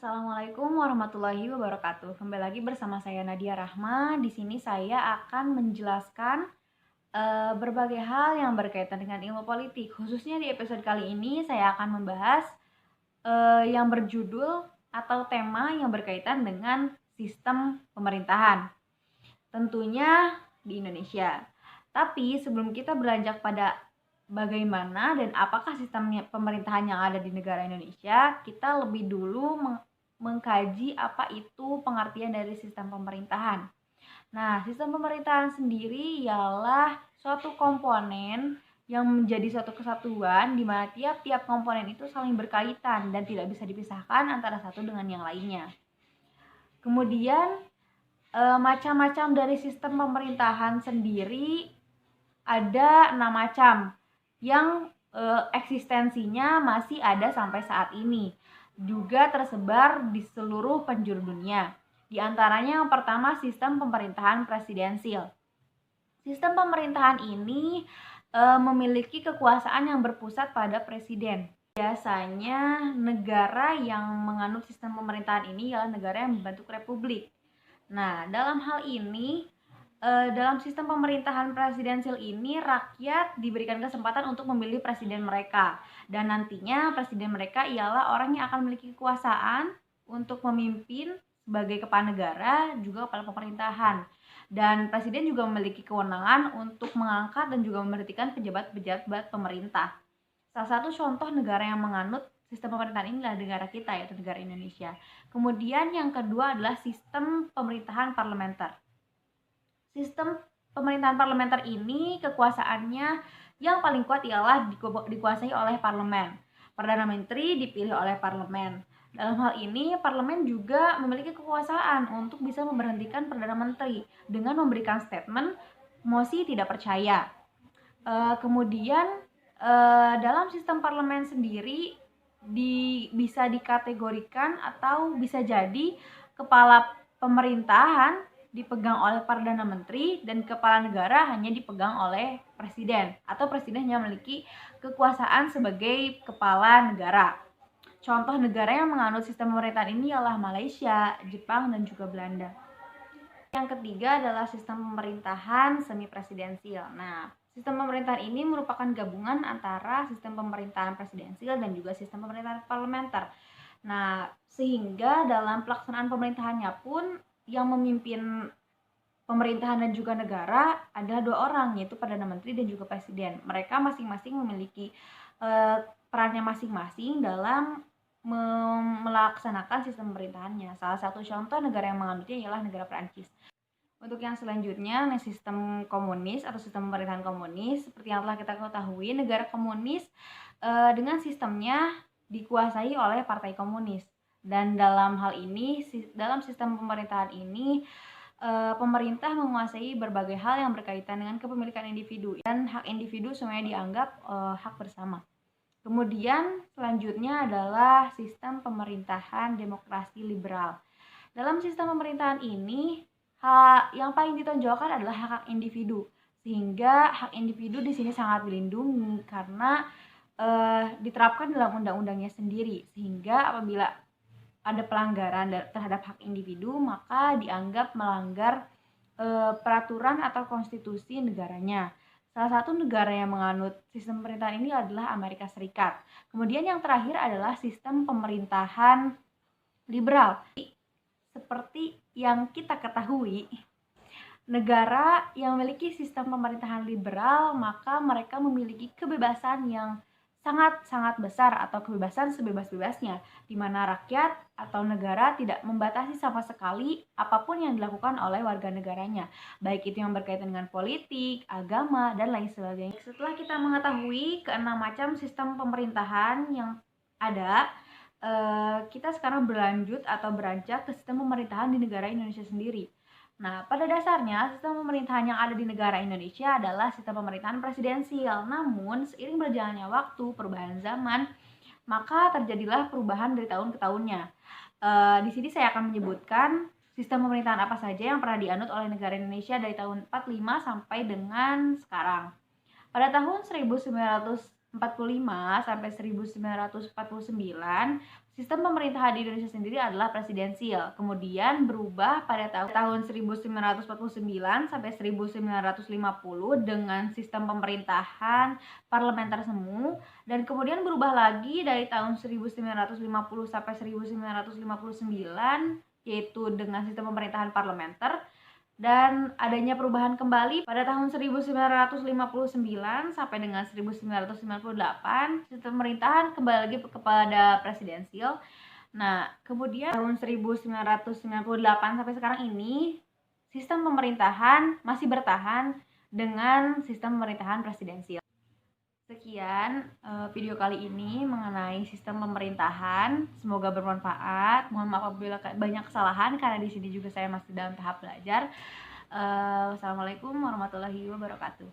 Assalamualaikum warahmatullahi wabarakatuh. Kembali lagi bersama saya Nadia Rahma. Di sini saya akan menjelaskan berbagai hal yang berkaitan dengan ilmu politik. Khususnya di episode kali ini saya akan membahas yang berjudul atau tema yang berkaitan dengan sistem pemerintahan. Tentunya di Indonesia. Tapi sebelum kita beranjak pada bagaimana dan apakah sistem pemerintahan yang ada di negara Indonesia, kita lebih dulu mengkaji apa itu pengertian dari sistem pemerintahan. Nah, sistem pemerintahan sendiri ialah suatu komponen yang menjadi suatu kesatuan di mana tiap-tiap komponen itu saling berkaitan dan tidak bisa dipisahkan antara satu dengan yang lainnya. Kemudian macam-macam dari sistem pemerintahan sendiri ada 6 macam yang eksistensinya masih ada sampai saat ini, juga tersebar di seluruh penjuru dunia. Di antaranya yang pertama sistem pemerintahan presidensil. Sistem pemerintahan ini memiliki kekuasaan yang berpusat pada presiden. Biasanya negara yang menganut sistem pemerintahan ini ialah negara yang membentuk republik. Nah, dalam hal ini dalam sistem pemerintahan presidensil ini rakyat diberikan kesempatan untuk memilih presiden mereka, dan nantinya presiden mereka ialah orang yang akan memiliki kekuasaan untuk memimpin sebagai kepala negara juga kepala pemerintahan, dan presiden juga memiliki kewenangan untuk mengangkat dan juga memberhentikan pejabat-pejabat pemerintah. Salah satu contoh negara yang menganut sistem pemerintahan ini adalah negara kita, yaitu negara Indonesia. Kemudian yang kedua adalah sistem pemerintahan parlementer. Sistem pemerintahan parlementer ini kekuasaannya yang paling kuat ialah dikuasai oleh parlemen. Perdana Menteri dipilih oleh parlemen. Dalam hal ini, parlemen juga memiliki kekuasaan untuk bisa memberhentikan Perdana Menteri dengan memberikan statement mosi tidak percaya. Kemudian dalam sistem parlemen sendiri bisa dikategorikan atau bisa jadi kepala pemerintahan dipegang oleh Perdana Menteri dan kepala negara hanya dipegang oleh presiden, atau presiden yang memiliki kekuasaan sebagai kepala negara. Contoh negara yang menganut sistem pemerintahan ini ialah Malaysia, Jepang, dan juga Belanda. Yang ketiga adalah sistem pemerintahan semi presidensil. Nah, sistem pemerintahan ini merupakan gabungan antara sistem pemerintahan presidensil dan juga sistem pemerintahan parlementer. Nah, sehingga dalam pelaksanaan pemerintahannya pun yang memimpin pemerintahan dan juga negara adalah 2 orang, yaitu Perdana Menteri dan juga Presiden. Mereka masing-masing memiliki perannya masing-masing dalam melaksanakan sistem pemerintahannya. Salah satu contoh negara yang menganutnya ialah negara Prancis. Untuk yang selanjutnya, sistem komunis atau sistem pemerintahan komunis. Seperti yang telah kita ketahui, negara komunis dengan sistemnya dikuasai oleh partai komunis. Dan dalam hal ini, dalam sistem pemerintahan ini, pemerintah menguasai berbagai hal yang berkaitan dengan kepemilikan individu, dan hak individu semuanya dianggap hak bersama. Kemudian selanjutnya adalah sistem pemerintahan demokrasi liberal. Dalam sistem pemerintahan ini, hak yang paling ditonjolkan adalah hak individu, sehingga hak individu di sini sangat dilindungi karena diterapkan dalam undang-undangnya sendiri, sehingga apabila ada pelanggaran terhadap hak individu, maka dianggap melanggar peraturan atau konstitusi negaranya. Salah satu negara yang menganut sistem pemerintahan ini adalah Amerika Serikat. Kemudian yang terakhir adalah sistem pemerintahan liberal. Seperti yang kita ketahui, negara yang memiliki sistem pemerintahan liberal, maka mereka memiliki kebebasan yang sangat-sangat besar atau kebebasan sebebas-bebasnya, di mana rakyat atau negara tidak membatasi sama sekali apapun yang dilakukan oleh warga negaranya, baik itu yang berkaitan dengan politik, agama, dan lain sebagainya. Setelah kita mengetahui ke-6 macam sistem pemerintahan yang ada, kita sekarang berlanjut atau beranjak ke sistem pemerintahan di negara Indonesia sendiri. Nah, pada dasarnya sistem pemerintahan yang ada di negara Indonesia adalah sistem pemerintahan presidensial. Namun, seiring berjalannya waktu, perubahan zaman, maka terjadilah perubahan dari tahun ke tahunnya. Di sini saya akan menyebutkan sistem pemerintahan apa saja yang pernah dianut oleh negara Indonesia dari tahun 45 sampai dengan sekarang. Pada tahun 1945 sampai 1949, Sistem pemerintahan di Indonesia sendiri adalah presidensial, kemudian berubah pada tahun 1949 sampai 1950 dengan sistem pemerintahan parlementer semu, dan kemudian berubah lagi dari tahun 1950 sampai 1959 yaitu dengan sistem pemerintahan parlementer, dan adanya perubahan kembali pada tahun 1959 sampai dengan 1998 sistem pemerintahan kembali lagi kepada presidensial. Nah, kemudian tahun 1998 sampai sekarang ini sistem pemerintahan masih bertahan dengan sistem pemerintahan presidensial. Sekian video kali ini mengenai sistem pemerintahan. Semoga bermanfaat. Mohon maaf apabila banyak kesalahan karena di sini juga saya masih dalam tahap belajar. Wassalamualaikum warahmatullahi wabarakatuh.